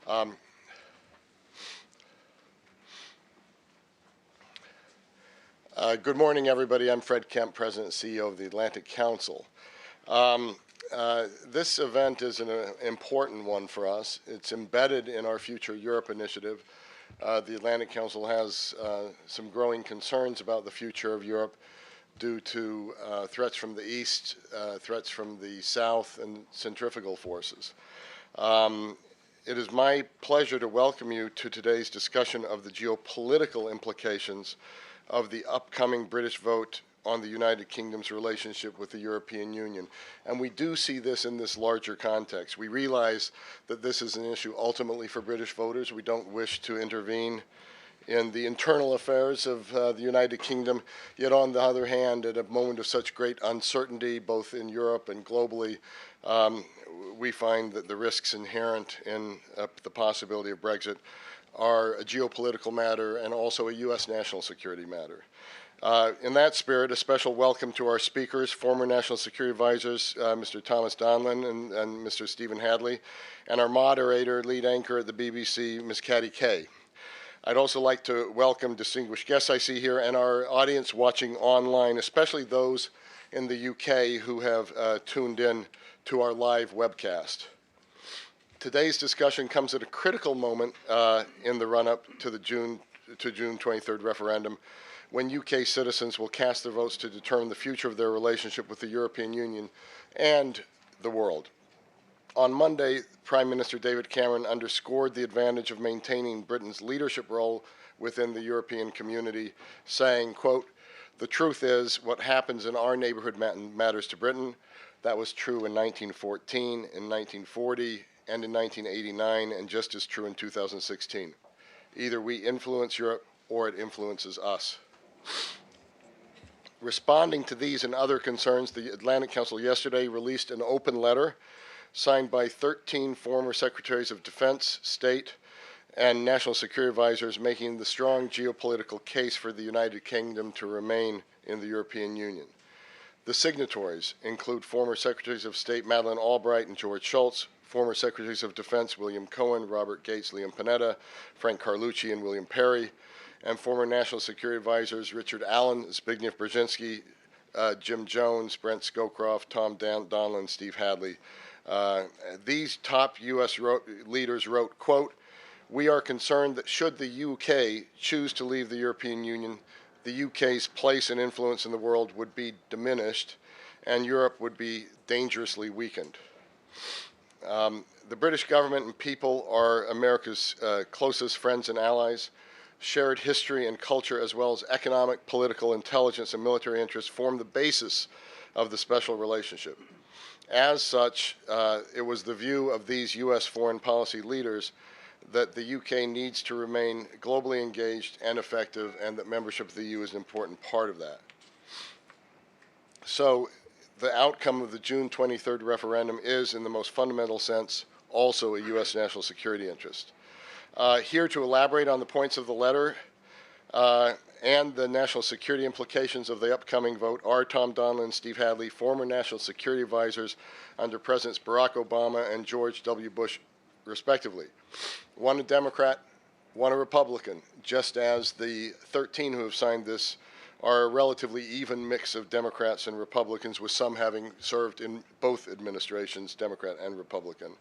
Um, Good morning, everybody. I'm Fred Kemp, President and CEO of the Atlantic Council. This event is an important one for us. It's embedded in our Future Europe initiative. The Atlantic Council has some growing concerns about the future of Europe due to threats from the East, threats from the South, and centrifugal forces. It is my pleasure to welcome you to today's discussion of the geopolitical implications of the upcoming British vote on the United Kingdom's relationship with the European Union. And we do see this in this larger context. We realize that this is an issue ultimately for British voters. We don't wish to intervene in the internal affairs of the United Kingdom. Yet on the other hand, at a moment of such great uncertainty, both in Europe and globally, we find that the risks inherent in the possibility of Brexit are a geopolitical matter and also a U.S. national security matter. In that spirit, a special welcome to our speakers, former National Security Advisors, Mr. Thomas Donlan and Mr. Stephen Hadley, and our moderator, lead anchor at the BBC, Ms. Katty Kay. I'd also like to welcome distinguished guests I see here and our audience watching online, especially those in the UK who have tuned in to our live webcast. Today's discussion comes at a critical moment in the run-up to the June 23rd referendum, when UK citizens will cast their votes to determine the future of their relationship with the European Union and the world. On Monday, Prime Minister David Cameron underscored the advantage of maintaining Britain's leadership role within the European community, saying, quote, "The truth is, what happens in our neighborhood matters to Britain. That was true in 1914, in 1940, and in 1989, and just as true in 2016. Either we influence Europe or it influences us." Responding to these and other concerns, the Atlantic Council yesterday released an open letter signed by 13 former Secretaries of Defense, State, and National Security Advisors, making the strong geopolitical case for the United Kingdom to remain in the European Union. The signatories include former Secretaries of State Madeleine Albright and George Shultz, former Secretaries of Defense William Cohen, Robert Gates, Liam Panetta, Frank Carlucci, and William Perry, and former National Security Advisors Richard Allen, Zbigniew Brzezinski, Jim Jones, Brent Scowcroft, Tom Donlan, Steve Hadley. These top U.S. leaders wrote, quote, "We are concerned that should the UK choose to leave the European Union, the UK's place and influence in the world would be diminished and Europe would be dangerously weakened." The British government and people are America's closest friends and allies. Shared history and culture, as well as economic, political, intelligence, and military interests, form the basis of the special relationship. As such, it was the view of these U.S. foreign policy leaders that the UK needs to remain globally engaged and effective, and that membership of the EU is an important part of that. So, the outcome of the June 23rd referendum is, in the most fundamental sense, also a U.S. national security interest. Here to elaborate on the points of the letter and the national security implications of the upcoming vote are Tom Donlan and Steve Hadley, former national security advisors under Presidents Barack Obama and George W. Bush, respectively. One a Democrat, one a Republican, just as the 13 who have signed this are a relatively even mix of Democrats and Republicans, with some having served in both administrations, Democrat and Republican.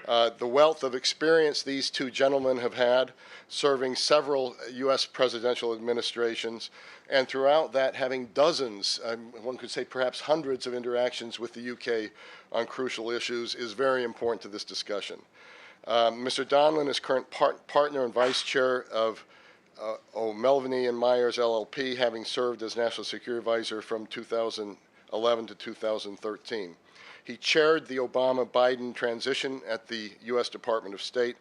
The wealth of experience these two gentlemen have had, serving several U.S. presidential administrations, and throughout that having dozens, one could say perhaps hundreds of interactions with the UK on crucial issues, is very important to this discussion. Mr. Donlan is current partner and vice chair of O'Melveny and Myers LLP, having served as National Security Advisor from 2011 to 2013. He chaired the Obama-Biden transition at the U.S. Department of State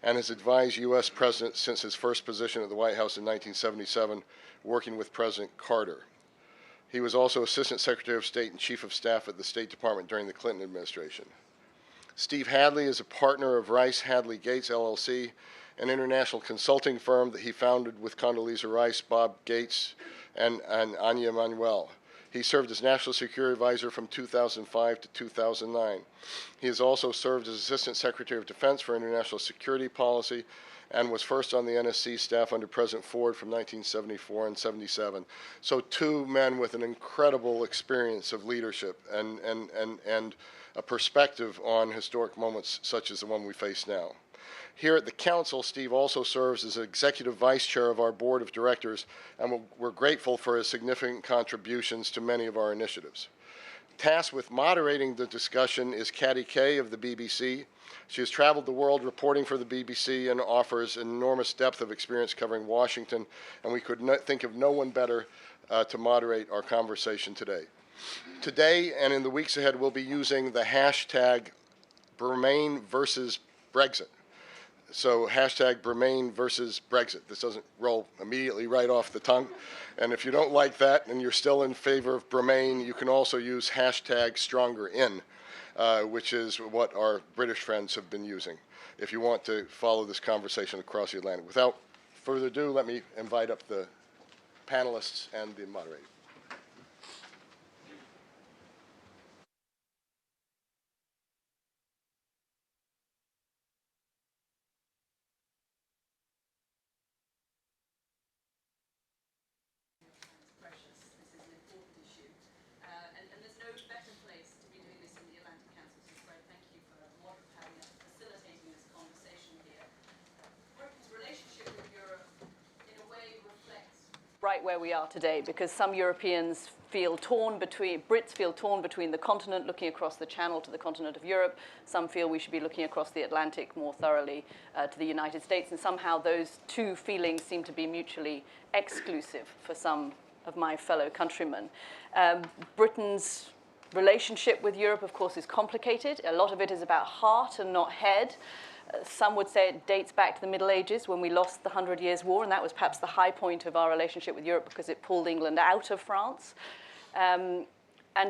and has advised U.S. presidents since his first position at the White House in 1977, working with President Carter. He was also Assistant Secretary of State and Chief of Staff at the State Department during the Clinton administration. Steve Hadley is a partner of Rice Hadley Gates LLC, an international consulting firm that he founded with Condoleezza Rice, Bob Gates, and Anya Manuel. He served as National Security Advisor from 2005 to 2009. He has also served as Assistant Secretary of Defense for International Security Policy and was first on the NSC staff under President Ford from 1974 and 77. So two men with an incredible experience of leadership and a perspective on historic moments such as the one we face now. Here at the Council, Steve also serves as Executive Vice Chair of our Board of Directors, and we're grateful for his significant contributions to many of our initiatives. Tasked with moderating the discussion is Katty Kay of the BBC. She has traveled the world reporting for the BBC and offers an enormous depth of experience covering Washington, and we could think of no one better to moderate our conversation today. Today and in the weeks ahead, we'll be using the hashtag Bremain versus Brexit. So hashtag Bremain versus Brexit. This doesn't roll immediately right off the tongue. And if you don't like that and you're still in favor of Bremain, you can also use hashtag StrongerIn, which is what our British friends have been using, if you want to follow this conversation across the Atlantic. Without further ado, let me invite up the panelists and the moderator. Right where we are today, because some Europeans feel torn between, Brits feel torn between the continent, looking across the Channel to the continent of Europe. Some feel we should be looking across the Atlantic more thoroughly to the United States, and somehow those two feelings seem to be mutually exclusive for some of my fellow countrymen. Britain's relationship with Europe, of course, is complicated. A lot of it is about heart and not head. Some would say it dates back to the Middle Ages when we lost the 100 Years' War, and that was perhaps the high point of our relationship with Europe because it pulled England out of France. And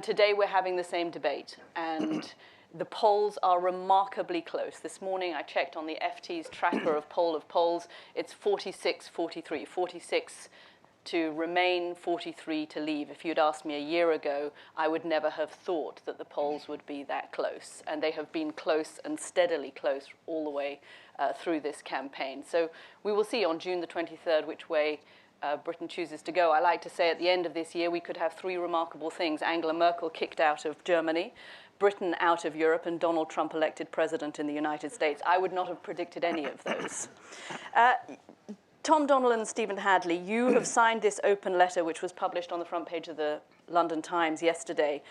today we're having the same debate, and the polls are remarkably close. This morning I checked on the FT's tracker of polls. It's 46-43, 46 to remain, 43 to leave. If you'd asked me a year ago, I would never have thought that the polls would be that close. And they have been close and steadily close all the way through this campaign. So we will see on June the 23rd which way Britain chooses to go. I like to say at the end of this year we could have three remarkable things: Angela Merkel kicked out of Germany, Britain out of Europe, and Donald Trump elected president in the United States. I would not have predicted any of those. Tom Donnell and Stephen Hadley, you have signed this open letter, which was published on the front page of the London Times yesterday.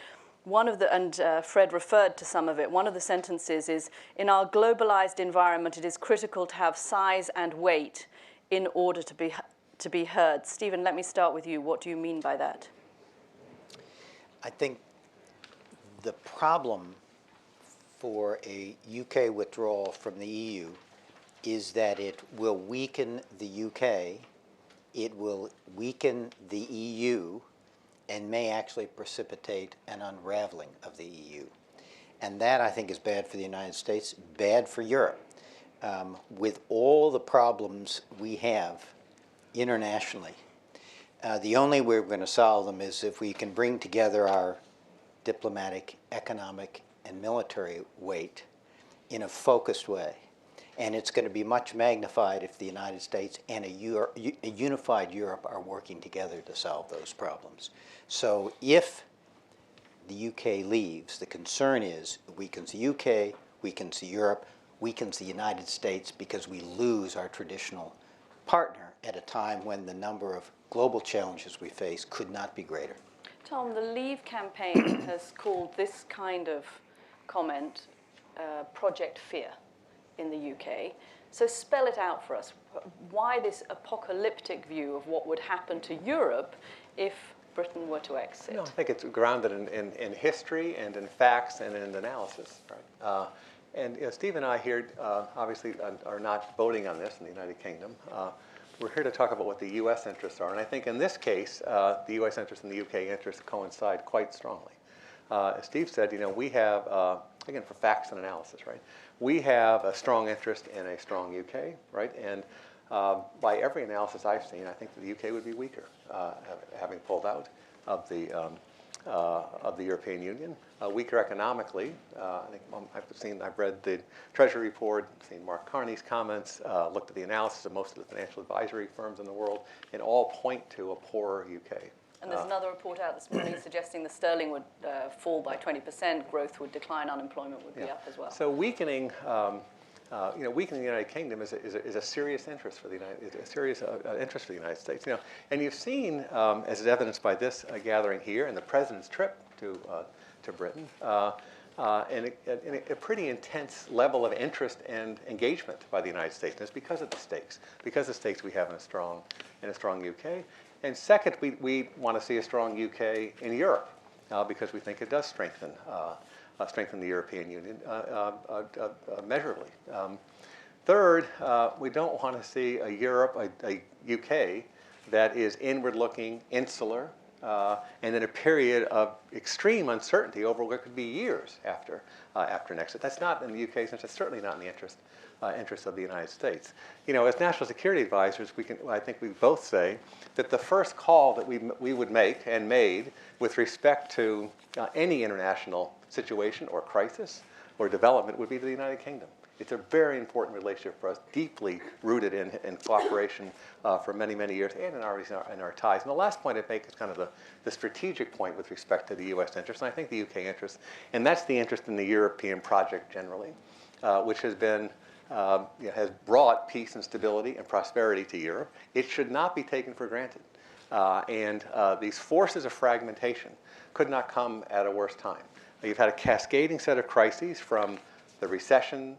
One of the, and Fred referred to some of it, one of the sentences is, "In our globalized environment, it is critical to have size and weight in order to be heard." Stephen, let me start with you. What do you mean by that? I think the problem for a UK withdrawal from the EU is that it will weaken the UK, it will weaken the EU, and may actually precipitate an unraveling of the EU. And that, I think, is bad for the United States, bad for Europe. With all the problems we have internationally, the only way we're going to solve them is if we can bring together our diplomatic, economic, and military weight in a focused way. And it's going to be much magnified if the United States and a unified Europe are working together to solve those problems. So if the UK leaves, the concern is it weakens the UK, weakens the Europe, weakens the United States, because we lose our traditional partner at a time when the number of global challenges we face could not be greater. Tom, the Leave campaign has called this kind of comment Project Fear in the UK. So spell it out for us. Why this apocalyptic view of what would happen to Europe if Britain were to exit? No, I think it's grounded in history and in facts and in analysis. Right? And Steve and I here obviously are not voting on this in the United Kingdom. We're here to talk about what the U.S. interests are. And I think in this case, the U.S. interests and the U.K. interests coincide quite strongly. As Steve said, we have, again, for facts and analysis, right? We have a strong interest in a strong UK, right? And by every analysis I've seen, I think that the UK would be weaker, having pulled out of the of the European Union, weaker economically. I think I've read the Treasury report, seen Mark Carney's comments, looked at the analysis of most of the financial advisory firms in the world, and all point to a poorer UK. And there's another report out this morning suggesting the sterling would fall by 20%, growth would decline, unemployment would be up as well. So weakening weakening the United Kingdom is a serious interest for the United States. And you've seen, as is evidenced by this gathering here and the president's trip to Britain, and a pretty intense level of interest and engagement by the United States. And it's because of the stakes we have in a strong UK. And second, we want to see a strong UK in Europe because we think it does strengthen the European Union measurably. Third, we don't want to see a UK that is inward-looking, insular, and in a period of extreme uncertainty over what could be years after an exit. That's not in the UK's interest. It's certainly not in the interest of the United States. As national security advisors, I think we both say that the first call that we would make and made with respect to any international situation or crisis or development would be to the United Kingdom. It's a very important relationship for us, deeply rooted in cooperation for many, many years, and in our ties. And the last point I'd make is kind of the strategic point with respect to the U.S. interest, and I think the UK interest, and that's the interest in the European project generally, which has been has brought peace and stability and prosperity to Europe. It should not be taken for granted. And these forces of fragmentation could not come at a worse time. You've had a cascading set of crises from the recession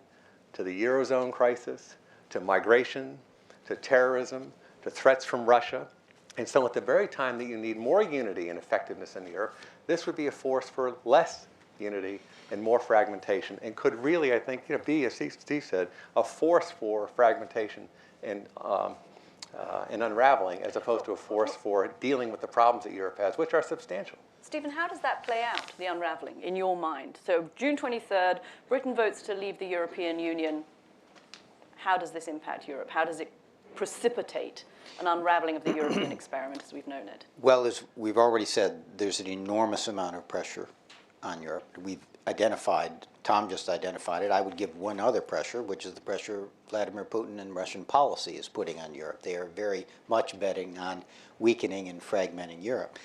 to the Eurozone crisis, to migration, to terrorism, to threats from Russia. And so at the very time that you need more unity and effectiveness in Europe, this would be a force for less unity and more fragmentation, and could really, I think, be, as Steve said, a force for fragmentation and unraveling, as opposed to a force for dealing with the problems that Europe has, which are substantial. Stephen, how does that play out, the unraveling, in your mind? So June 23rd, Britain votes to leave the European Union. How does this impact Europe? How does it precipitate an unraveling of the European experiment as we've known it? Well, as we've already said, there's an enormous amount of pressure on Europe. We've identified, Tom just identified it. I would give one other pressure, which is the pressure Vladimir Putin and Russian policy is putting on Europe. They are very much betting on weakening and fragmenting Europe.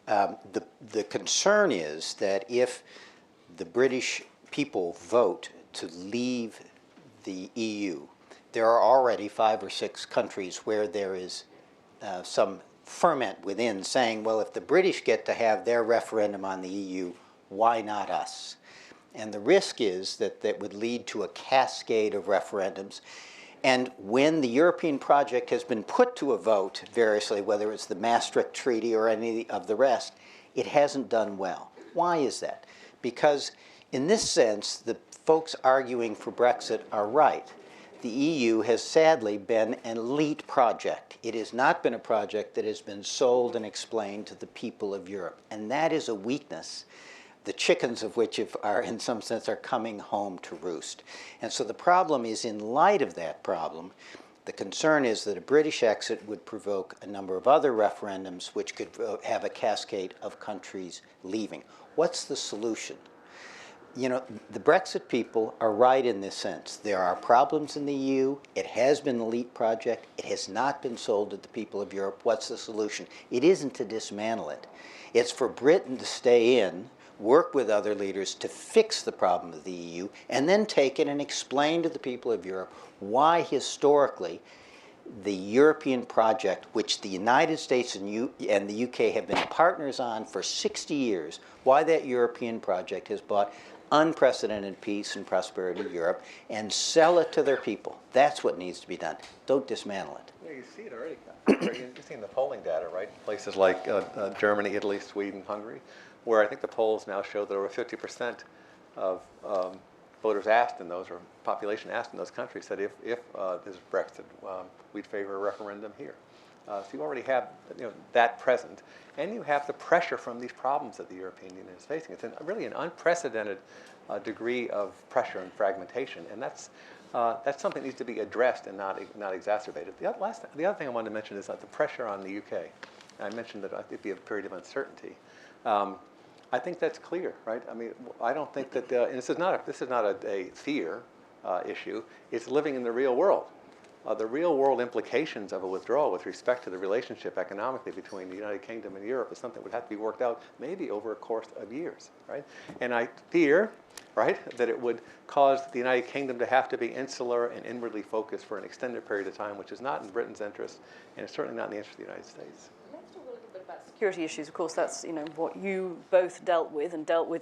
The concern is that if the British people vote to leave the EU, there are already 5 or 6 countries where there is some ferment within saying, well, if the British get to have their referendum on the EU, why not us? And the risk is that that would lead to a cascade of referendums. And when the European project has been put to a vote variously, whether it's the Maastricht Treaty or any of the rest, it hasn't done well. Why is that? Because in this sense, the folks arguing for Brexit are right. The EU has sadly been an elite project. It has not been a project that has been sold and explained to the people of Europe. And that is a weakness, the chickens of which are, in some sense, are coming home to roost. And so the problem is, in light of that problem, the concern is that a British exit would provoke a number of other referendums which could have a cascade of countries leaving. What's the solution? The Brexit people are right in this sense. There are problems in the EU. It has been an elite project. It has not been sold to the people of Europe. What's the solution? It isn't to dismantle it. It's for Britain to stay in, work with other leaders to fix the problem of the EU, and then take it and explain to the people of Europe why historically the European project, which the United States and the UK have been partners on for 60 years, why that European project has brought unprecedented peace and prosperity to Europe, and sell it to their people. That's what needs to be done. Don't dismantle it. Yeah, you see it already. You've seen the polling data, right? Places like Germany, Italy, Sweden, Hungary, where I think the polls now show that over 50% of voters asked in those, or population asked in those countries, said if this is Brexit, we'd favor a referendum here. So you already have that present, and you have the pressure from these problems that the European Union is facing. It's really an unprecedented degree of pressure and fragmentation, and that's something that needs to be addressed and not exacerbated. The other thing I wanted to mention is the pressure on the UK. I mentioned that it'd be a period of uncertainty. I think that's clear, right? I mean, I don't think that, and this is not a fear issue. It's living in the real world. The real world implications of a withdrawal with respect to the relationship economically between the United Kingdom and Europe is something that would have to be worked out maybe over a course of years, right? And I fear, right, that it would cause the United Kingdom to have to be insular and inwardly focused for an extended period of time, which is not in Britain's interest, and it's certainly not in the interest of the United States. Let's talk a little bit about security issues. Of course, that's what you both dealt with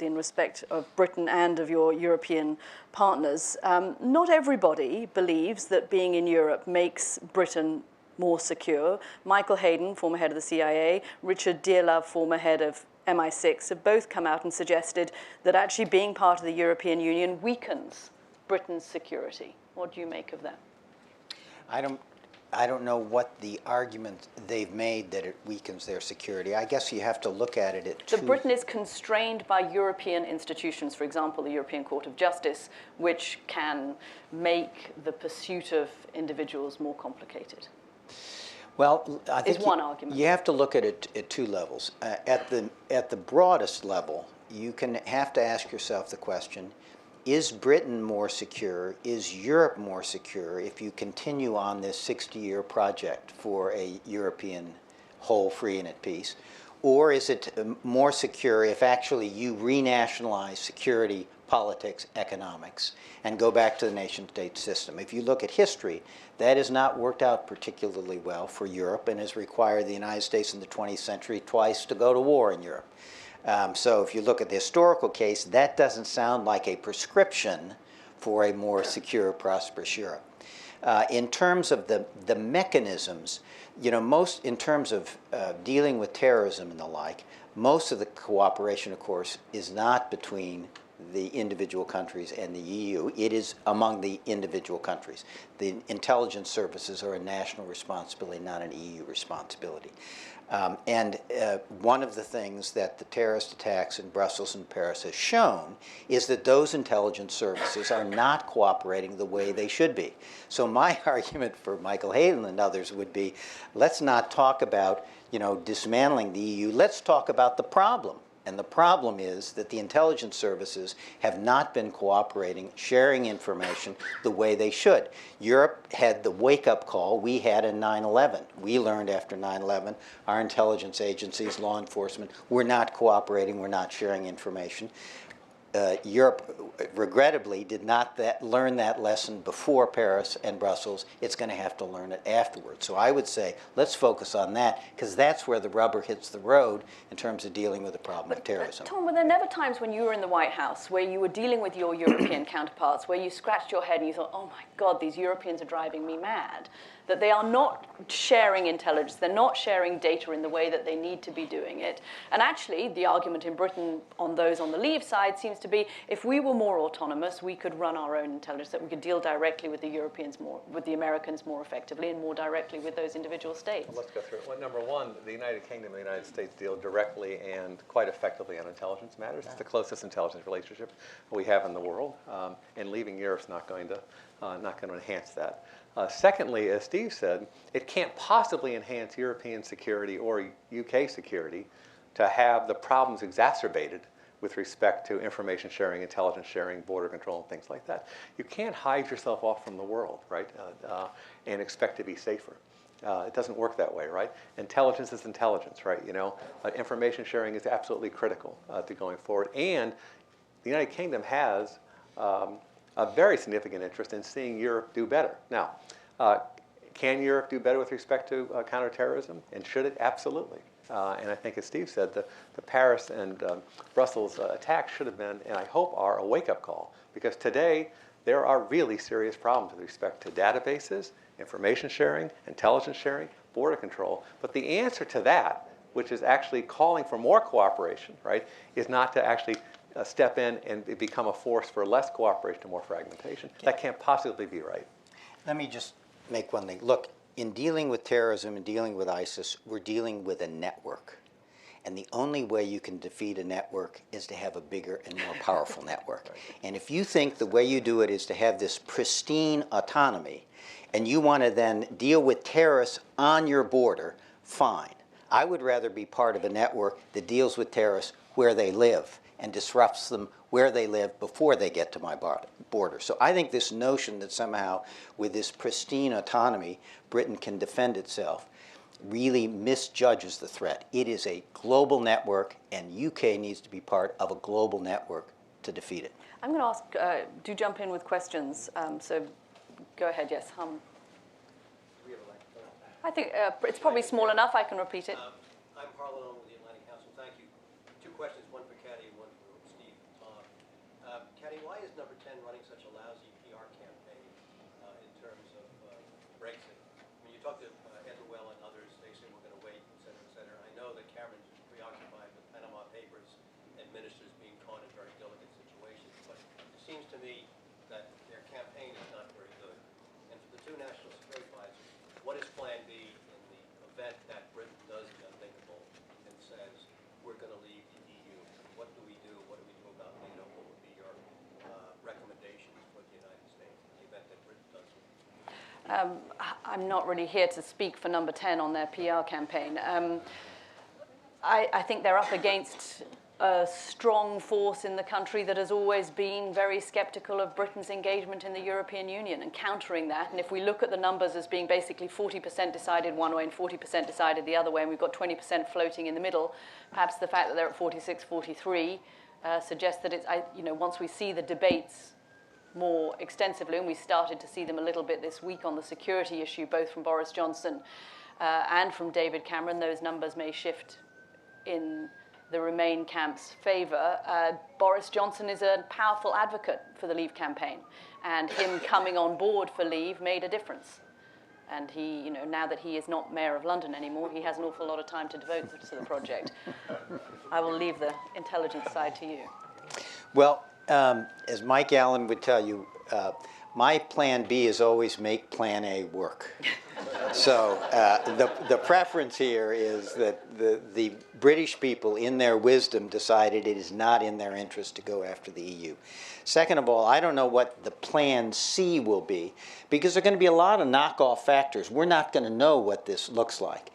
in respect of Britain and of your European partners. Not everybody believes that being in Europe makes Britain more secure. Michael Hayden, former head of the CIA, Richard Dearlove, former head of MI6, have both come out and suggested that actually being part of the European Union weakens Britain's security. What do you make of that? I don't know what the argument they've made that it weakens their security. I guess you have to look at it at two. That Britain is constrained by European institutions, for example, the European Court of Justice, which can make the pursuit of individuals more complicated. Well, I think is one argument. You have to look at it at two levels. At the broadest level, you have to ask yourself the question, is Britain more secure? Is Europe more secure if you continue on this 60-year project for a European whole, free, and at peace? Or is it more secure if actually you renationalize security, politics, economics, and go back to the nation-state system? If you look at history, that has not worked out particularly well for Europe and has required the United States in the 20th century twice to go to war in Europe. So if you look at the historical case, that doesn't sound like a prescription for a more secure, prosperous Europe. In terms of the mechanisms, in terms of dealing with terrorism and the like, most of the cooperation, of course, is not between the individual countries and the EU. It is among the individual countries. The intelligence services are a national responsibility, not an EU responsibility. One of the things that the terrorist attacks in Brussels and Paris has shown is that those intelligence services are not cooperating the way they should be. So my argument for Michael Hayden and others would be, let's not talk about dismantling the EU. Let's talk about the problem. And the problem is that the intelligence services have not been cooperating, sharing information the way they should. Europe had the wake-up call we had in 9/11. We learned after 9/11 our intelligence agencies, law enforcement, were not cooperating, were not sharing information. Europe, regrettably, did not learn that lesson before Paris and Brussels. It's going to have to learn it afterwards. So I would say let's focus on that, because that's where the rubber hits the road in terms of dealing with the problem of terrorism. Tom, were there never times when you were in the White House where you were dealing with your European counterparts, where you scratched your head and you thought, oh my God, these Europeans are driving me mad? That they are not sharing intelligence, they're not sharing data in the way that they need to be doing it. And actually, the argument in Britain on those on the Leave side seems to be, if we were more autonomous, we could run our own intelligence, that we could deal directly with the Europeans with the Americans more effectively and more directly with those individual states. Well, let's go through it. Well, number one, the United Kingdom and the United States deal directly and quite effectively on intelligence matters. It's the closest intelligence relationship we have in the world, and leaving Europe's not going to enhance that. Secondly, as Steve said, it can't possibly enhance European security or UK security to have the problems exacerbated with respect to information sharing, intelligence sharing, border control, and things like that. You can't hide yourself off from the world, right, and expect to be safer. It doesn't work that way, right? Intelligence is intelligence, right? Information sharing is absolutely critical to going forward. And the United Kingdom has a very significant interest in seeing Europe do better. Now, can Europe do better with respect to counterterrorism? And should it? Absolutely. And I think, as Steve said, the Paris and Brussels attacks should have been, and I hope are, a wake-up call. Because today, there are really serious problems with respect to databases, information sharing, intelligence sharing, border control. But the answer to that, which is actually calling for more cooperation, right, is not to actually step in and become a force for less cooperation and more fragmentation. That can't possibly be right. Let me just make one thing. Look, in dealing with terrorism and dealing with ISIS, we're dealing with a network. And the only way you can defeat a network is to have a bigger and more powerful network. Right. And if you think the way you do it is to have this pristine autonomy, and you want to then deal with terrorists on your border, fine. I would rather be part of a network that deals with terrorists where they live and disrupts them where they live before they get to my border. So I think this notion that somehow with this pristine autonomy, Britain can defend itself really misjudges the threat. It is a global network, and UK needs to be part of a global network to defeat it. I'm going to ask, do jump in with questions. So go ahead, yes. I think it's probably small enough. I can repeat it. I'm Harlan with the Atlantic Council. Thank you. Two questions, one for Caddy and one for Steve. Caddy, why is number 10 running such a lousy PR campaign in terms of Brexit? When you talk to Ethelwell and others, they say we're going to wait, et cetera, et cetera. I know that Cameron's preoccupied with Panama Papers and ministers being caught in very delicate situations, but it seems to me that their campaign is not very good. And for the two national security advisors, what is Plan B in the event that Britain does the unthinkable and says we're going to leave the EU? What do we do? What do we do about NATO? What would be your recommendations for the United States in the event that Britain does it? I'm not really here to speak for number 10 on their PR campaign. I think they're up against a strong force in the country that has always been very skeptical of Britain's engagement in the European Union and countering that. And if we look at the numbers as being basically 40% decided one way and 40% decided the other way, and we've got 20% floating in the middle, perhaps the fact that they're at 46, 43 suggests that it's, once we see the debates more extensively, and we started to see them a little bit this week on the security issue, both from Boris Johnson and from David Cameron, those numbers may shift in the Remain camp's favour. Boris Johnson is a powerful advocate for the Leave campaign, and him coming on board for Leave made a difference. And he, now that he is not Mayor of London anymore, he has an awful lot of time to devote to the project. I will leave the intelligence side to you. Well, as Mike Allen would tell you, my plan B is always make plan A work. So the preference here is that the British people, in their wisdom, decided it is not in their interest to go after the EU. Second of all, I don't know what the plan C will be, because there are going to be a lot of knockoff factors. We're not going to know what this looks like.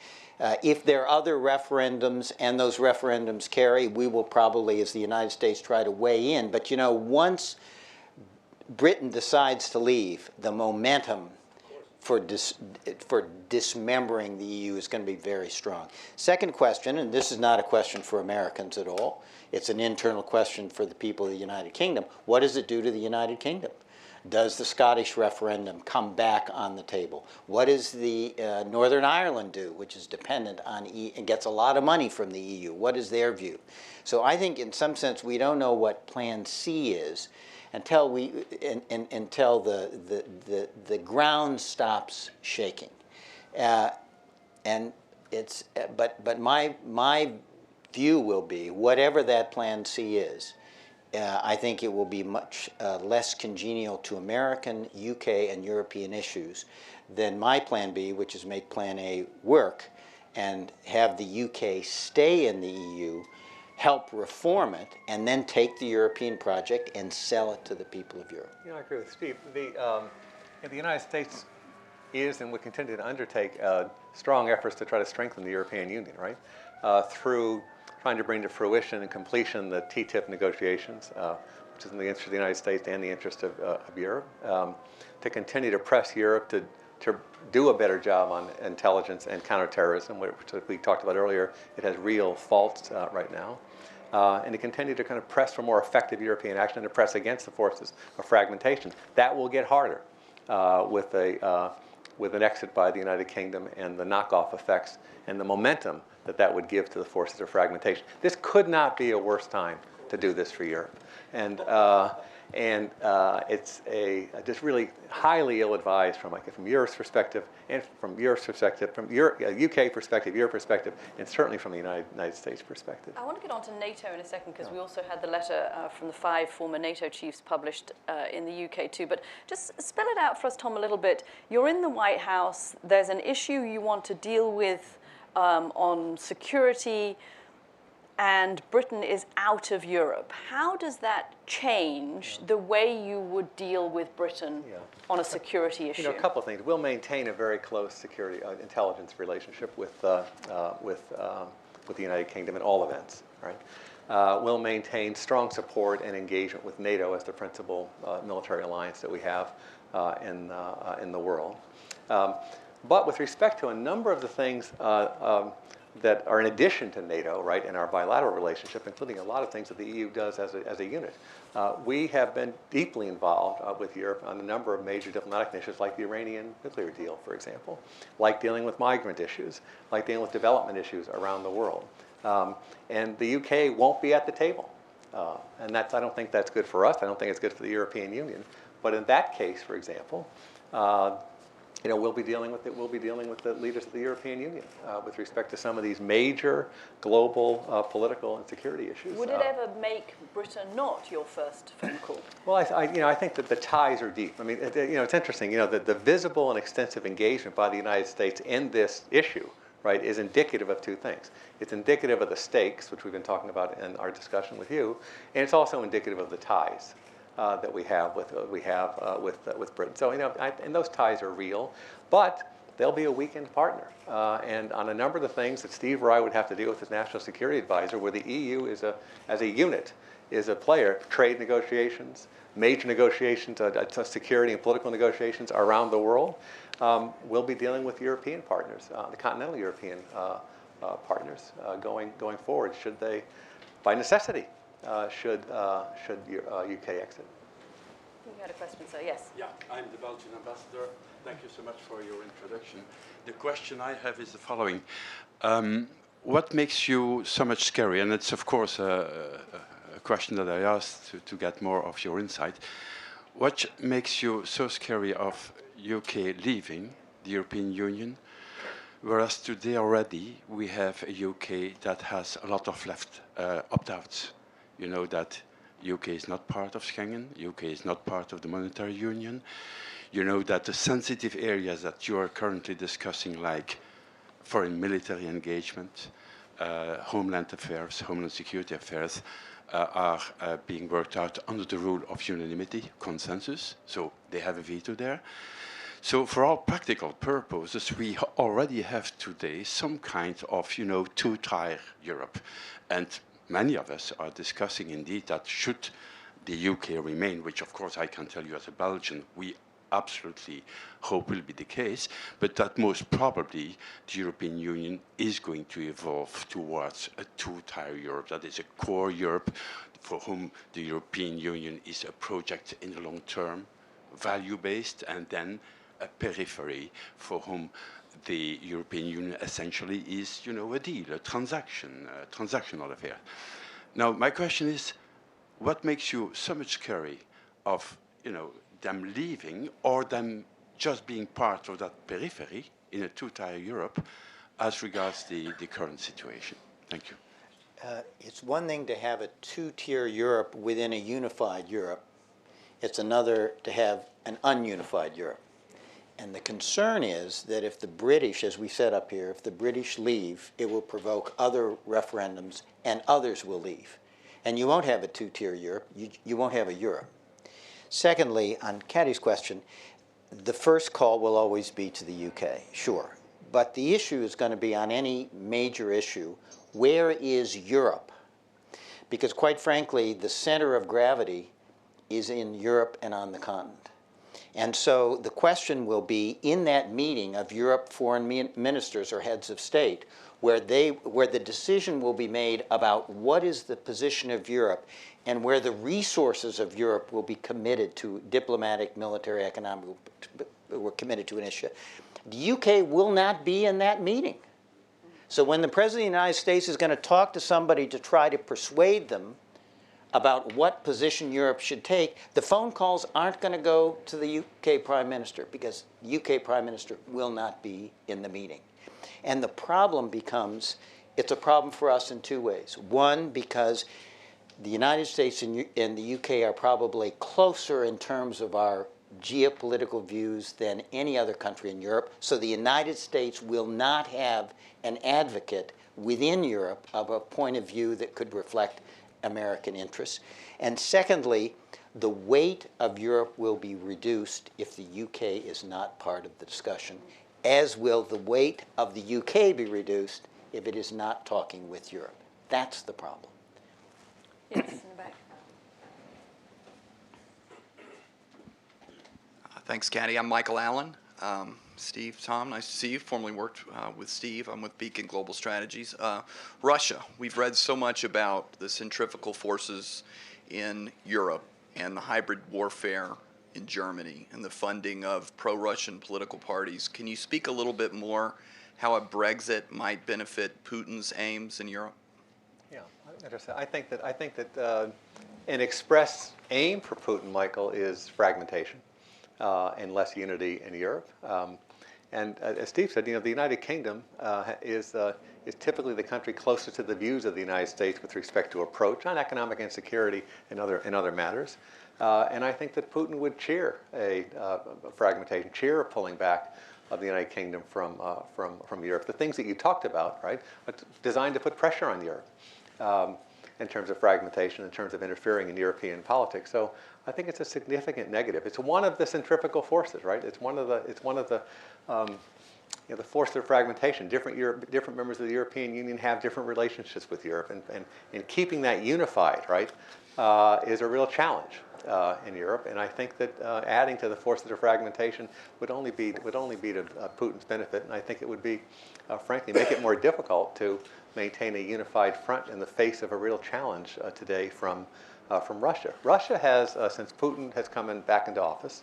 If there are other referendums and those referendums carry, we will probably, as the United States, try to weigh in. But once Britain decides to leave, the momentum for dismembering the EU is going to be very strong. Second question, and this is not a question for Americans at all, it's an internal question for the people of the United Kingdom. What does it do to the United Kingdom? Does the Scottish referendum come back on the table? What does the Northern Ireland do, which is dependent on and gets a lot of money from the EU? What is their view? So I think in some sense we don't know what Plan C is until until the ground stops shaking. And it's but my view will be, whatever that Plan C is, I think it will be much less congenial to American, UK, and European issues than my Plan B, which is make Plan A work and have the UK stay in the EU, help reform it, and then take the European project and sell it to the people of Europe. I agree with Steve. The United States is and will continue to undertake strong efforts to try to strengthen the European Union, right? Through trying to bring to fruition and completion the TTIP negotiations, which is in the interest of the United States and the interest of Europe, to continue to press Europe to do a better job on intelligence and counterterrorism, which we talked about earlier. It has real faults right now. And to continue to kind of press for more effective European action and to press against the forces of fragmentation. That will get harder with an exit by the United Kingdom and the knockoff effects and the momentum that would give to the forces of fragmentation. This could not be a worse time to do this for Europe. And it's just really highly ill-advised from Europe's perspective, and from Europe's perspective, from UK perspective, Europe perspective, and certainly from the United States perspective. I want to get on to NATO in a second, because we also had the letter from the 5 former NATO chiefs published in the UK too. But just spell it out for us, Tom, a little bit. You're in the White House. There's an issue you want to deal with on security, and Britain is out of Europe. How does that change the way you would deal with Britain on a security issue? A couple of things. We'll maintain a very close security intelligence relationship with the United Kingdom in all events, right? will maintain strong support and engagement with NATO as the principal military alliance that we have in the world. But with respect to a number of the things that are in addition to NATO, right, in our bilateral relationship, including a lot of things that the EU does as a unit, we have been deeply involved with Europe on a number of major diplomatic initiatives, like the Iranian nuclear deal, for example, like dealing with migrant issues, like dealing with development issues around the world. And the UK won't be at the table. And I don't think that's good for us. I don't think it's good for the European Union. But in that case, for example, we'll be dealing with it. We'll be dealing with the leaders of the European Union with respect to some of these major global political and security issues. Would it ever make Britain not your first phone call? Well, I think that the ties are deep. I mean, it's interesting. The visible and extensive engagement by the United States in this issue, right, is indicative of two things. It's indicative of the stakes, which we've been talking about in our discussion with you, and it's also indicative of the ties that we have with Britain. So and those ties are real, but they'll be a weakened partner. And on a number of the things that Steve or I would have to deal with as National Security Advisor, where the EU as a unit is a player, trade negotiations, major negotiations, security and political negotiations around the world, we'll be dealing with European partners, the continental European partners going forward. Should they, by necessity, should UK exit? You had a question, sir. Yes. Yeah, I'm the Belgian ambassador. Thank you so much for your introduction. The question I have is the following. What makes you so much scary? And it's, of course, a question that I asked to get more of your insight. What makes you so scary of UK leaving the European Union, whereas today already we have a UK that has a lot of left opt-outs? You know that UK is not part of Schengen, UK is not part of the monetary union. You know that the sensitive areas that you are currently discussing, like foreign military engagement, homeland affairs, homeland security affairs, are being worked out under the rule of unanimity, consensus, so they have a veto there. So for all practical purposes, we already have today some kind of, two-tier Europe. And many of us are discussing indeed that should the UK remain, which of course I can tell you as a Belgian, we absolutely hope will be the case, but that most probably the European Union is going to evolve towards a two-tier Europe. That is a core Europe for whom the European Union is a project in the long term, value-based, and then a periphery for whom the European Union essentially is, a deal, a transactional affair. Now, my question is, what makes you so much scary of, them leaving or them just being part of that periphery in a two-tier Europe as regards the current situation? Thank you. It's one thing to have a two-tier Europe within a unified Europe. It's another to have an ununified Europe. And the concern is that if the British, as we said up here, if the British leave, it will provoke other referendums and others will leave. And you won't have a two-tier Europe. You won't have a Europe. Secondly, on Caddy's question, the first call will always be to the UK, sure. But the issue is going to be on any major issue, where is Europe? Because quite frankly, the center of gravity is in Europe and on the continent. And so the question will be in that meeting of Europe foreign ministers or heads of state, where the decision will be made about what is the position of Europe and where the resources of Europe will be committed to diplomatic, military, economic, we're committed to an issue. The UK will not be in that meeting. So when the President of the United States is going to talk to somebody to try to persuade them about what position Europe should take, the phone calls aren't going to go to the UK Prime Minister because the UK Prime Minister will not be in the meeting. And the problem becomes, it's a problem for us in two ways. One, because the United States and the UK are probably closer in terms of our geopolitical views than any other country in Europe. So the United States will not have an advocate within Europe of a point of view that could reflect American interests. And secondly, the weight of Europe will be reduced if the UK is not part of the discussion, as will the weight of the UK be reduced if it is not talking with Europe. That's the problem. Yes, in the back. Thanks, Caddy. I'm Michael Allen. Steve, Tom, nice to see you. Formerly worked with Steve. I'm with Beacon Global Strategies. Russia. We've read so much about the centrifugal forces in Europe and the hybrid warfare in Germany and the funding of pro-Russian political parties. Can you speak a little bit more how a Brexit might benefit Putin's aims in Europe? Yeah, interesting. I think that an express aim for Putin, Michael, is fragmentation and less unity in Europe. And as Steve said, the United Kingdom is typically the country closest to the views of the United States with respect to approach on economic insecurity and other matters. And I think that Putin would cheer a fragmentation, cheer a pulling back of the United Kingdom from Europe. The things that you talked about, right, are designed to put pressure on Europe in terms of fragmentation, in terms of interfering in European politics. So I think it's a significant negative. It's one of the centrifugal forces, right? It's one of the the forces of fragmentation. Different members of the European Union have different relationships with Europe, and keeping that unified, right, is a real challenge in Europe. And I think that adding to the forces of fragmentation would only be to Putin's benefit. And I think it would be, frankly, make it more difficult to maintain a unified front in the face of a real challenge today from Russia. Russia has, since Putin has come back into office,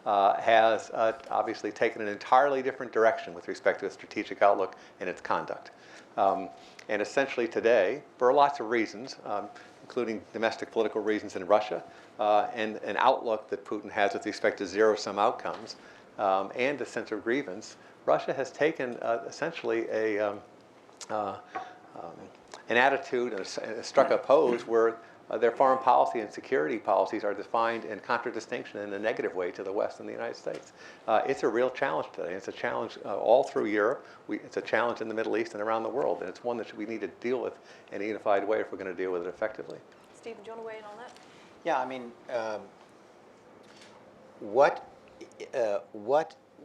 has obviously taken an entirely different direction with respect to its strategic outlook and its conduct. And essentially today, for lots of reasons, including domestic political reasons in Russia, and an outlook that Putin has with respect to zero-sum outcomes, and a sense of grievance, Russia has taken essentially an attitude and struck a pose where their foreign policy and security policies are defined in contradistinction in a negative way to the West and the United States. It's a real challenge today. It's a challenge all through Europe. It's a challenge in the Middle East and around the world. And it's one that we need to deal with in a unified way if we're going to deal with it effectively. Stephen, do you want to weigh in on that? Yeah, I mean, what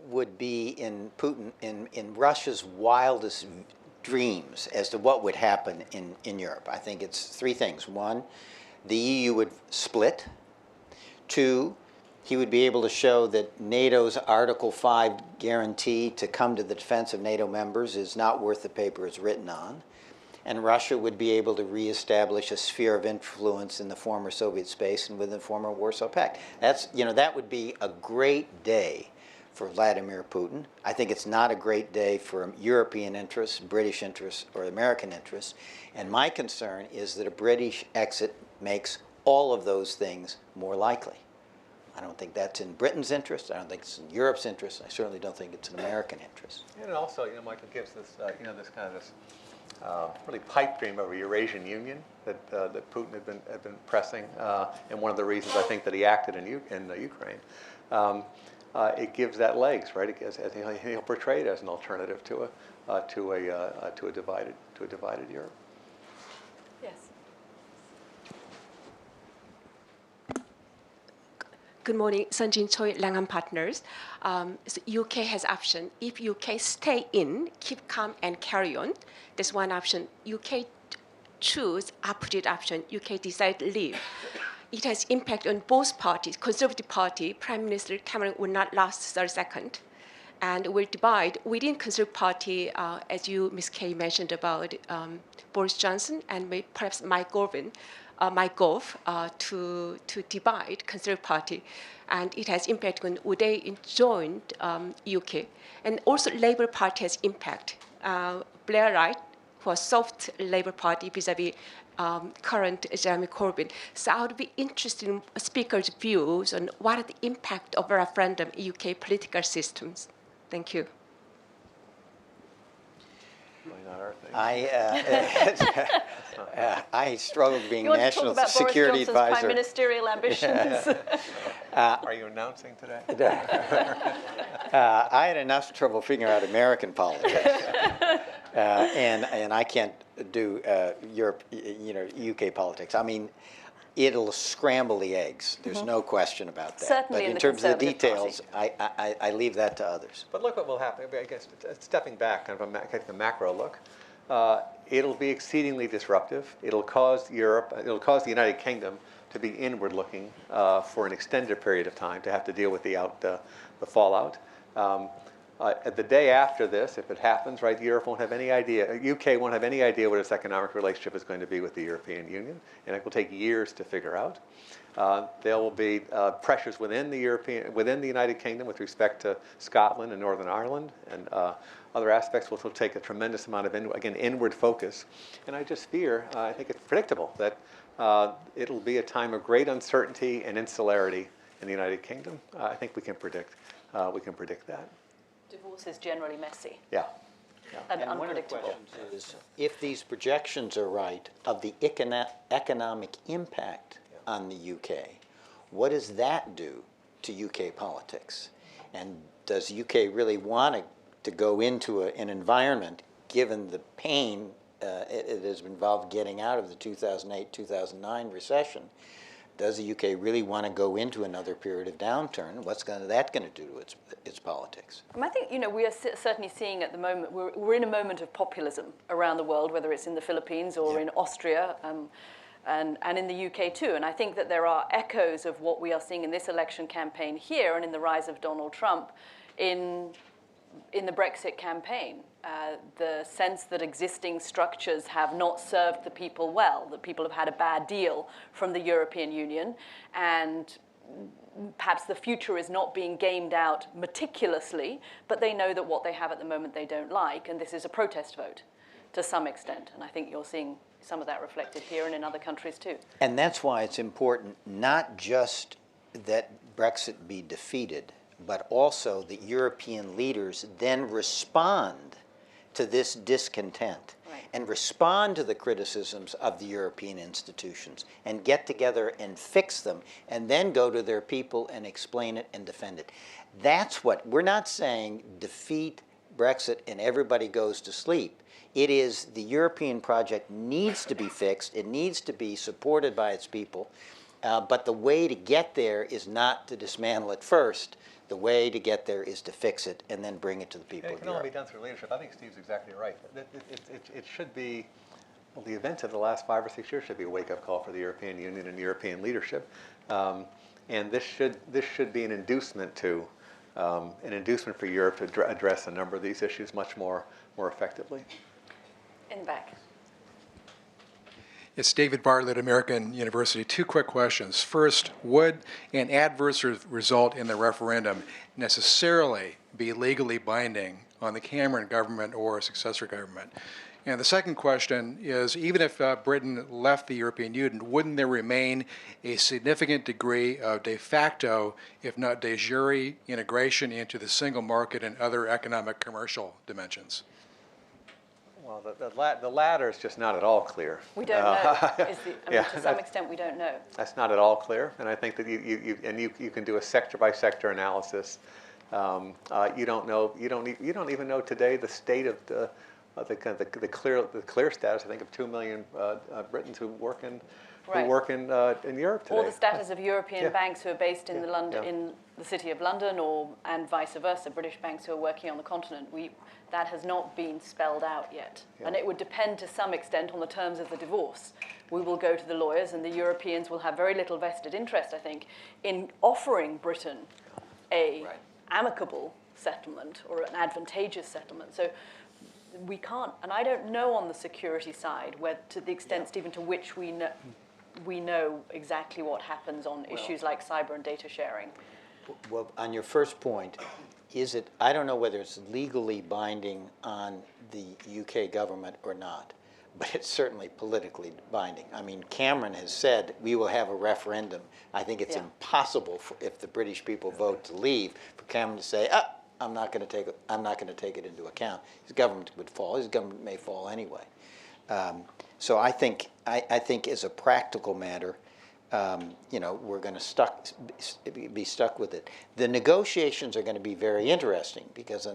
would be in Putin, in Russia's wildest dreams as to what would happen in Europe? I think it's three things. One, the EU would split. Two, he would be able to show that NATO's Article 5 guarantee to come to the defense of NATO members is not worth the paper it's written on. And Russia would be able to reestablish a sphere of influence in the former Soviet space and within the former Warsaw Pact. That would be a great day for Vladimir Putin. I think it's not a great day for European interests, British interests, or American interests. And my concern is that a British exit makes all of those things more likely. I don't think that's in Britain's interest. I don't think it's in Europe's interest. I certainly don't think it's in American interest. And it also, Michael, gives this, this kind of really pipe dream of a Eurasian Union that Putin had been pressing, and one of the reasons I think that he acted in Ukraine. It gives that legs, right? He'll portray it as an alternative to a divided Europe. Yes. Good morning, Sanjin Choi, Langham Partners. So UK has option. If UK stay in, keep calm and carry on, there's one option. UK choose opposite option. UK decide to leave. It has impact on both parties. Conservative Party, Prime Minister Cameron will not last 30 seconds and will divide within Conservative Party, as you, Ms. Kay, mentioned about Boris Johnson and perhaps Mike Gove to divide Conservative Party. And it has impact on would they join UK. And also Labour Party has impact. Blairite, for soft Labour Party vis-a-vis current Jeremy Corbyn. So I would be interested in speakers' views on what are the impact of a referendum in UK political systems. Thank you. I struggle being You want national to talk about security Boris Johnson's advisor. prime ministerial ambitions? Are you announcing today? I had enough trouble figuring out American politics, and I can't do Europe, UK politics. I mean, it'll scramble the eggs. There's no question about that. Certainly but in in the terms of the Conservative details, I leave that to others. But look what will happen. I guess stepping back, kind of taking a macro look. it'll be exceedingly disruptive. It'll cause it'll cause the United Kingdom to be inward-looking for an extended period of time, to have to deal with the fallout. The day after this, if it happens, right, Europe won't have any idea, UK won't have any idea what its economic relationship is going to be with the European Union, and it will take years to figure out. There will be pressures within the United Kingdom with respect to Scotland and Northern Ireland, and other aspects which will take a tremendous amount of, inward focus. And I just fear, I think it's predictable, that it'll be a time of great uncertainty and insularity in the United Kingdom. I think we can predict that. Divorce is generally messy. Yeah. And one of the unpredictable. questions is, if these projections are right of the economic impact on the UK, what does that do to UK politics? And does UK really want to go into an environment, given the pain it has involved getting out of the 2008-2009 recession? Does the UK really want to go into another period of downturn? What's that going to do to its politics? I think, we are certainly seeing at the moment, we're in a moment of populism around the world, whether it's in the Philippines or in Austria, and in the UK too. And I think that there are echoes of what we are seeing in this election campaign here and in the rise of Donald Trump in the Brexit campaign. The sense that existing structures have not served the people well, that people have had a bad deal from the European Union, and perhaps the future is not being gamed out meticulously, but they know that what they have at the moment they don't like, and this is a protest vote to some extent. And I think you're seeing some of that reflected here and in other countries too. And that's why it's important not just that Brexit be defeated, but also that European leaders then respond to this discontent, and respond to the criticisms of the European institutions, and get together and fix them, and then go to their people and explain it and defend it. That's what, we're not saying defeat Brexit and everybody goes to sleep. It is the European project needs to be fixed, it needs to be supported by its people, but the way to get there is not to dismantle it first. The way to get there is to fix it and then bring it to the people of It can Europe. only be done through leadership. I think Steve's exactly right. It should be, well, the events of the last 5 or 6 years should be a wake-up call for the European Union and European leadership. And this should be an inducement for Europe to address a number of these issues much more effectively. In the back. It's David Bartlett, American University. 2 quick questions. First, would an adverse result in the referendum necessarily be legally binding on the Cameron government or a successor government? And the second question is, even if Britain left the European Union, wouldn't there remain a significant degree of de facto, if not de jure, integration into the single market and other economic commercial dimensions? Well, the latter is just not at all clear. We don't know. To some extent, we don't know. That's not at all clear, and I think that you can do a sector-by-sector analysis. You don't know. You don't even know today the state of the clear status. I think of 2 million Britons who work in Europe today. Or the status of European banks who are based in in the city of London, and vice versa, British banks who are working on the continent. That has not been spelled out yet. And it would depend to some extent on the terms of the divorce. We will go to the lawyers, and the Europeans will have very little vested interest, I think, in offering Britain a amicable settlement or an advantageous settlement. So we can't, and I don't know on the security side, where to the extent, Stephen, to which we know exactly what happens on issues like cyber and data sharing. Well, on your first point, I don't know whether it's legally binding on the UK government or not, but it's certainly politically binding. I mean, Cameron has said we will have a referendum. I think it's impossible if the British people vote to leave for Cameron to say, I'm not going to take it into account. His government would fall. His government may fall anyway. So I think as a practical matter, we're going to be stuck with it. The negotiations are going to be very interesting because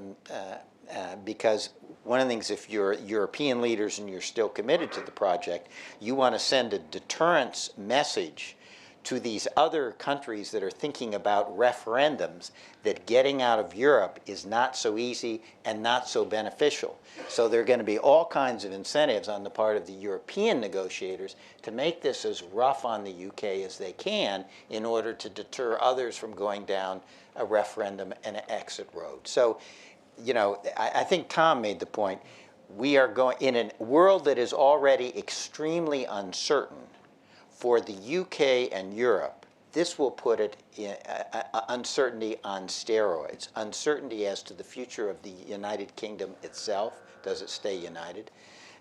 one of the things, if you're European leaders and you're still committed to the project, you want to send a deterrence message to these other countries that are thinking about referendums that getting out of Europe is not so easy and not so beneficial. So there are going to be all kinds of incentives on the part of the European negotiators to make this as rough on the UK as they can in order to deter others from going down a referendum and an exit road. So, you know, I think Tom made the point. We are going in a world that is already extremely uncertain. For the UK and Europe, this will put it in uncertainty on steroids, uncertainty as to the future of the United Kingdom itself. Does it stay united?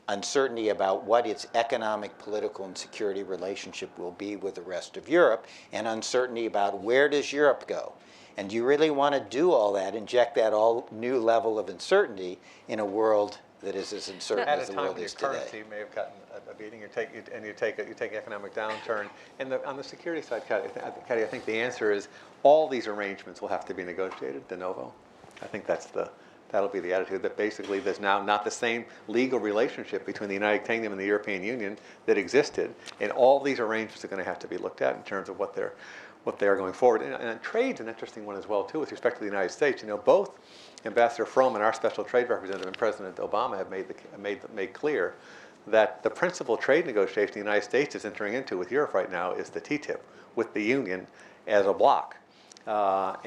Uncertainty about what its economic, political, and security relationship will be with the rest of Europe, and uncertainty about where does Europe go. And do you really want to do all that, inject that all new level of uncertainty in a world that is as uncertain At as a the time world when your is today? currency may have gotten a beating, you take economic downturn. And on the security side, Katie, I think the answer is all these arrangements will have to be negotiated de novo. I think that'll be the attitude, that basically there's now not the same legal relationship between the United Kingdom and the European Union that existed, and all these arrangements are going to have to be looked at in terms of what they are going forward. And trade's an interesting one as well too, with respect to the United States. You know, both Ambassador Froman, our special trade representative, and President Obama have made clear that the principal trade negotiation the United States is entering into with Europe right now is the TTIP with the Union as a bloc. The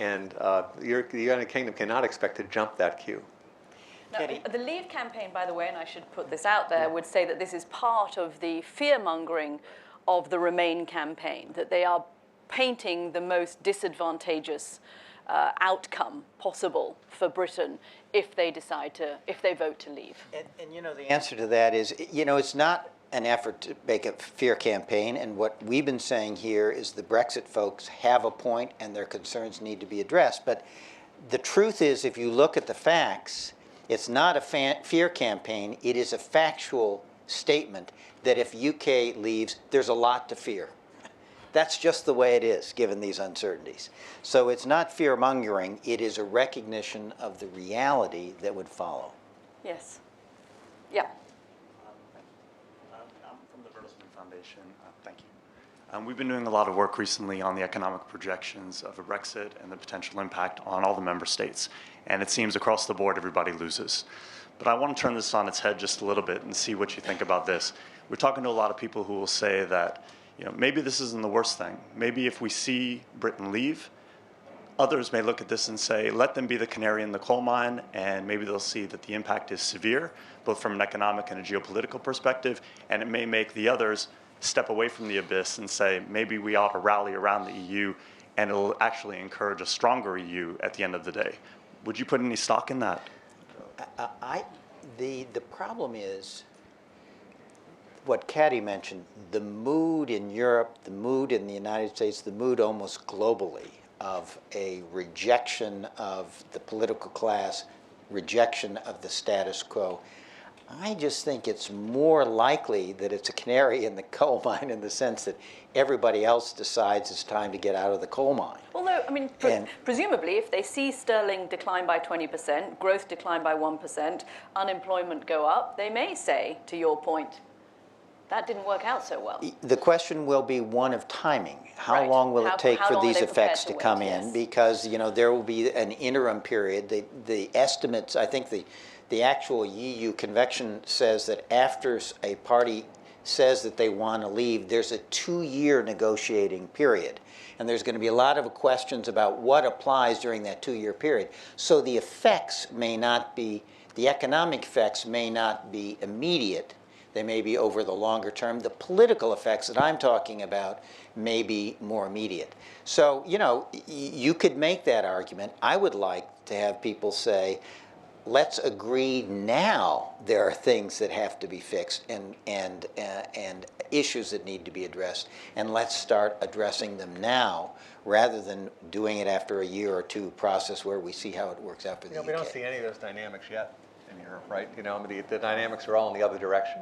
United Kingdom cannot expect to jump that queue. Now, the Leave campaign, by the way, and I should put this out there, would say that this is part of the fear-mongering of the Remain campaign, that they are painting the most disadvantageous outcome possible for Britain if they vote to leave. And you know, the answer to that is, you know, it's not an effort to make a fear campaign, and what we've been saying here is the Brexit folks have a point and their concerns need to be addressed. But the truth is, if you look at the facts, it's not a fear campaign, it is a factual statement that if UK leaves, there's a lot to fear. That's just the way it is, given these uncertainties. So it's not fear-mongering, it is a recognition of the reality that would follow. Yes. Yeah. I'm from the Bertelsmann Foundation. Thank you. We've been doing a lot of work recently on the economic projections of a Brexit and the potential impact on all the member states. And it seems across the board everybody loses. But I want to turn this on its head just a little bit and see what you think about this. We're talking to a lot of people who will say that, you know, maybe this isn't the worst thing. Maybe if we see Britain leave, others may look at this and say, let them be the canary in the coal mine, and maybe they'll see that the impact is severe, both from an economic and a geopolitical perspective, and it may make the others step away from the abyss and say, maybe we ought to rally around the EU, and it'll actually encourage a stronger EU at the end of the day. Would you put any stock in that? The problem is what Caddy mentioned, the mood in Europe, the mood in the United States, the mood almost globally of a rejection of the political class, rejection of the status quo. I just think it's more likely that it's a canary in the coal mine in the sense that everybody else decides it's time to get out of the coal mine. Although, I mean, presumably, if they see sterling decline by 20%, growth decline by 1%, unemployment go up, they may say, to your point, that didn't work out so well. The question will be one of timing. How Right. long will it take how for long are these they prepared effects to to come wait? in? Yes. Because, you know, there will be an interim period. The estimates, I think the actual EU convention says that after a party says that they want to leave, there's a 2-year negotiating period. And there's going to be a lot of questions about what applies during that 2-year period. So the effects may not be, the economic effects may not be immediate. They may be over the longer term. The political effects that I'm talking about may be more immediate. So, you know, you could make that argument. I would like to have people say, let's agree now there are things that have to be fixed and issues that need to be addressed, and let's start addressing them now rather than doing it after a year or two process where we see how it works out for the UK. We don't see any of those dynamics yet in Europe, right? You know, I mean, the dynamics are all in the other direction.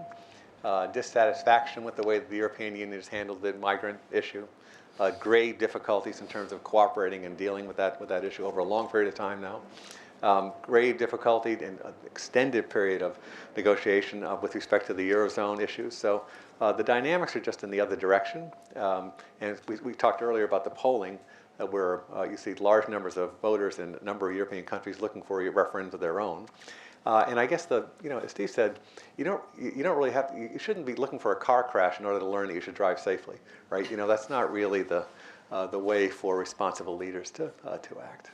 Dissatisfaction with the way that the European Union has handled the migrant issue, grave difficulties in terms of cooperating and dealing with that issue over a long period of time now. grave difficulty and an extended period of negotiation with respect to the Eurozone issues. So the dynamics are just in the other direction. And we talked earlier about the polling, where you see large numbers of voters in a number of European countries looking for a referendum of their own. And I guess as Steve said, you shouldn't be looking for a car crash in order to learn that you should drive safely, right? That's not really the way for responsible leaders to act.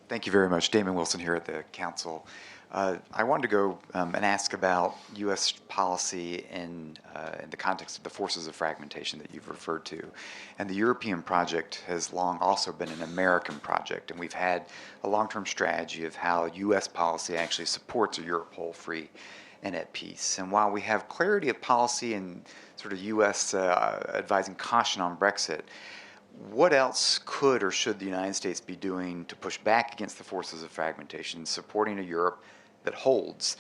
Thank you very much. Damon Wilson here at the Council. I wanted to go and ask about U.S. policy in the context of the forces of fragmentation that you've referred to. And the European project has long also been an American project, and we've had a long-term strategy of how U.S. policy actually supports a Europe whole, free, and at peace. And while we have clarity of policy and sort of U.S. Advising caution on Brexit, what else could or should the United States be doing to push back against the forces of fragmentation, supporting a Europe that holds,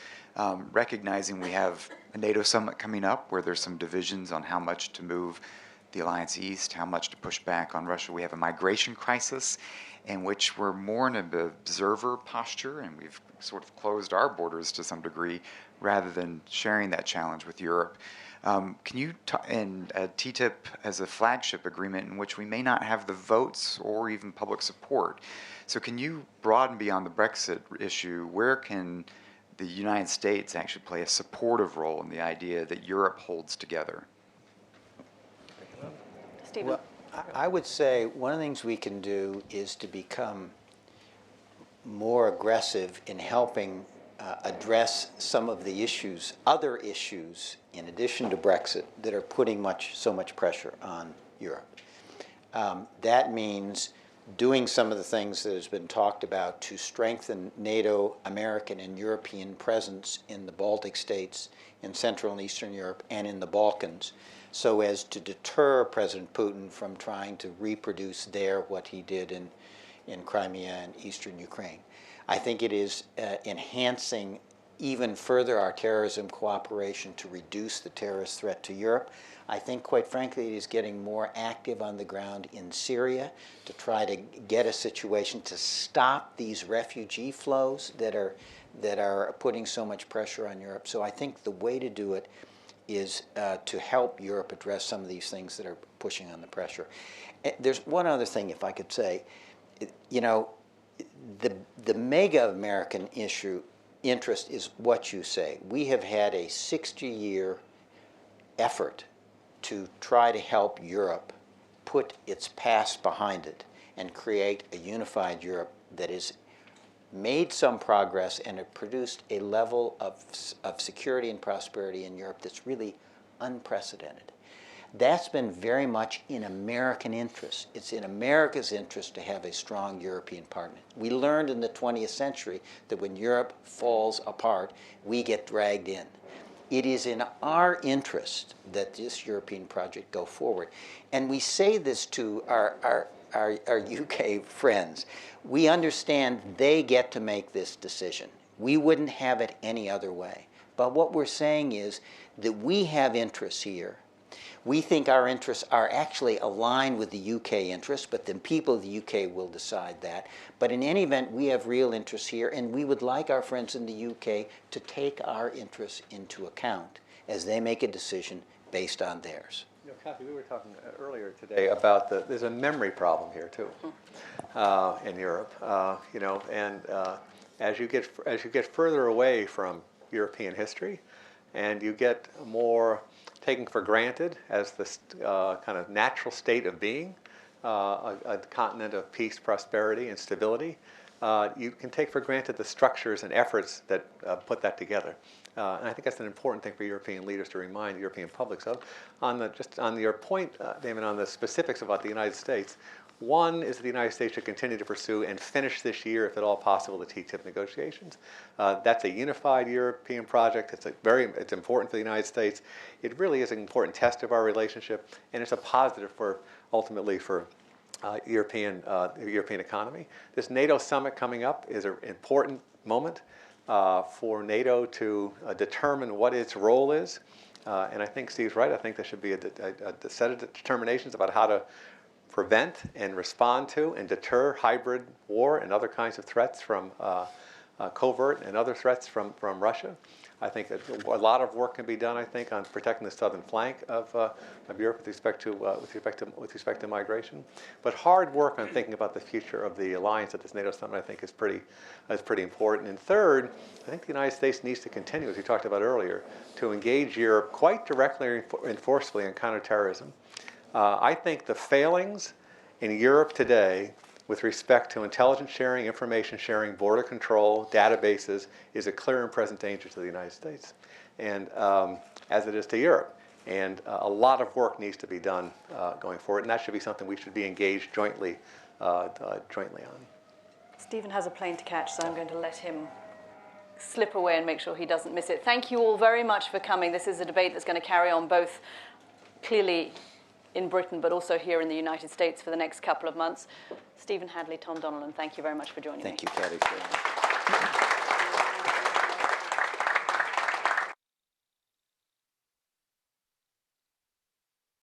recognizing we have a NATO summit coming up where there's some divisions on how much to move the alliance east, how much to push back on Russia. We have a migration crisis in which we're more in an observer posture, and we've sort of closed our borders to some degree rather than sharing that challenge with Europe. Can you, and TTIP as a flagship agreement in which we may not have the votes or even public support. So can you broaden beyond the Brexit issue, where can the United States actually play a supportive role in the idea that Europe holds together? Stephen? Well, I would say one of the things we can do is to become more aggressive in helping address some of the issues, other issues, in addition to Brexit, that are putting so much pressure on Europe. That means doing some of the things that has been talked about to strengthen NATO, American, and European presence in the Baltic states, in Central and Eastern Europe, and in the Balkans, so as to deter President Putin from trying to reproduce there what he did in Crimea and Eastern Ukraine. I think it is enhancing even further our terrorism cooperation to reduce the terrorist threat to Europe. I think, quite frankly, it is getting more active on the ground in Syria to try to get a situation to stop these refugee flows that are putting so much pressure on Europe. So I think the way to do it is to help Europe address some of these things that are pushing on the pressure. There's one other thing, if I could say. The mega American interest is what you say. We have had a 60-year effort to try to help Europe put its past behind it and create a unified Europe that has made some progress and have produced a level of security and prosperity in Europe that's really unprecedented. That's been very much in American interest. It's in America's interest to have a strong European partner. We learned in the 20th century that when Europe falls apart, we get dragged in. It is in our interest that this European project go forward. And we say this to our UK friends. We understand they get to make this decision. We wouldn't have it any other way. But what we're saying is that we have interests here. We think our interests are actually aligned with the UK interests, but the people of the UK will decide that. But in any event, we have real interests here, and we would like our friends in the UK to take our interests into account as they make a decision based on theirs. Kathy, we were talking earlier today about there's a memory problem here too, in Europe. As you get further away from European history, and you get more taken for granted as this kind of natural state of being, a continent of peace, prosperity, and stability, you can take for granted the structures and efforts that put that together. And I think that's an important thing for European leaders to remind European publics of. Just on your point, Damon, on the specifics about the United States, one is that the United States should continue to pursue and finish this year, if at all possible, the TTIP negotiations. That's a unified European project. It's important for the United States. It really is an important test of our relationship, and it's a positive ultimately for European economy. This NATO summit coming up is an important moment for NATO to determine what its role is. And I think Steve's right. I think there should be a set of determinations about how to prevent and respond to and deter hybrid war and other kinds of threats from covert and other threats from Russia. I think that a lot of work can be done, I think, on protecting the southern flank of Europe with respect to migration. But hard work on thinking about the future of the alliance at this NATO summit, I think, is pretty important. And third, I think the United States needs to continue, as we talked about earlier, to engage Europe quite directly and forcefully in counterterrorism. I think the failings in Europe today with respect to intelligence sharing, information sharing, border control, databases, is a clear and present danger to the United States, and as it is to Europe. And a lot of work needs to be done going forward, and that should be something we should be engaged jointly on. Stephen has a plane to catch, so I'm going to let him slip away and make sure he doesn't miss it. Thank you all very much for coming. This is a debate that's going to carry on both clearly in Britain, but also here in the United States for the next couple of months. Stephen Hadley, Tom Donnellan, thank you very much for joining me. Thank you, Kathy.